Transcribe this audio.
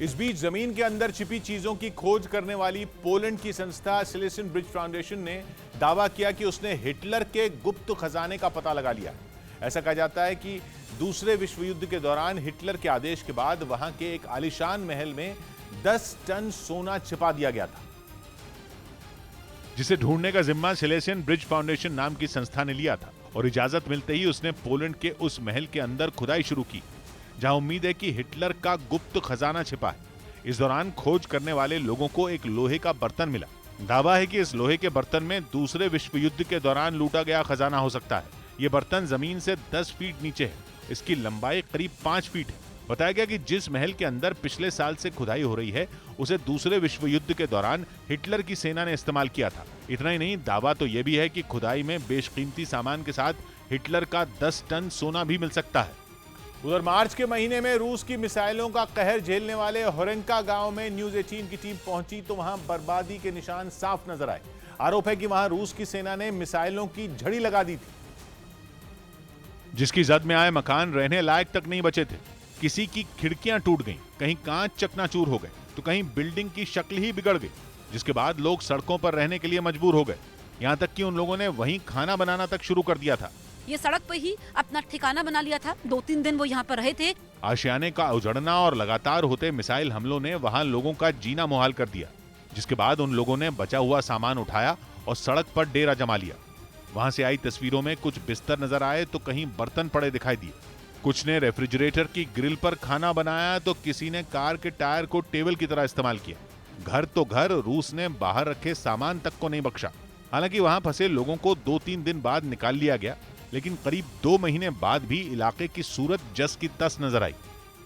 इस बीच जमीन के अंदर छिपी चीजों की खोज करने वाली पोलैंड की संस्था सिलेसियन ब्रिज फाउंडेशन ने दावा किया कि उसने हिटलर के गुप्त खजाने का पता लगा लिया। ऐसा कहा जाता है कि दूसरे विश्व युद्ध के दौरान हिटलर के आदेश के बाद वहां के एक आलीशान महल में 10 टन सोना छिपा दिया गया था, जिसे ढूंढने का जिम्मा सिलेसियन ब्रिज फाउंडेशन नाम की संस्था ने लिया था और इजाजत मिलते ही उसने पोलैंड के उस महल के अंदर खुदाई शुरू की जहां उम्मीद है कि हिटलर का गुप्त खजाना छिपा है। इस दौरान खोज करने वाले लोगों को एक लोहे का बर्तन मिला। दावा है कि इस लोहे के बर्तन में दूसरे विश्व युद्ध के दौरान लूटा गया खजाना हो सकता है। यह बर्तन जमीन से 10 फीट नीचे है। इसकी लंबाई करीब 5 फीट है। बताया गया कि जिस महल के अंदर पिछले साल से खुदाई हो रही है उसे दूसरे विश्व युद्ध के दौरान हिटलर की सेना ने इस्तेमाल किया था। इतना ही नहीं, दावा तो यह भी है कि खुदाई में बेशकीमती सामान के साथ हिटलर का 10 टन सोना भी मिल सकता है। उधर मार्च के महीने में रूस की मिसाइलों का कहर झेलने वाले होरेंका गांव में न्यूज 18 की टीम पहुंची तो वहां बर्बादी के निशान साफ नजर आए। आरोप है कि वहां रूस की सेना ने मिसाइलों की झड़ी लगा दी थी, जिसकी जद में आए मकान रहने लायक तक नहीं बचे थे। किसी की खिड़कियां टूट गईं, कहीं कांच चकनाचूर हो गए तो कहीं बिल्डिंग की शक्ल ही बिगड़ गई, जिसके बाद लोग सड़कों पर रहने के लिए मजबूर हो गए। यहां तक कि उन लोगों ने वहीं खाना बनाना तक शुरू कर दिया था। ये सड़क पे ही अपना ठिकाना बना लिया था। 2-3 दिन वो यहाँ पर रहे थे। आशियाने का उजड़ना और लगातार होते मिसाइल हमलों ने वहां लोगों का जीना मुहाल कर दिया, जिसके बाद उन लोगों ने बचा हुआ सामान उठाया और सड़क पर डेरा जमा लिया। वहां से आई तस्वीरों में कुछ बिस्तर नजर आए तो कहीं बर्तन पड़े दिखाई दिए। कुछ ने रेफ्रिजरेटर की ग्रिल पर खाना बनाया तो किसी ने कार के टायर को टेबल की तरह इस्तेमाल किया। घर तो घर, रूस ने बाहर रखे सामान तक को नहीं बख्शा। हालांकि वहां फंसे लोगों को 2-3 दिन बाद निकाल लिया गया, लेकिन करीब 2 महीने बाद भी इलाके की सूरत जस की तस नजर आई।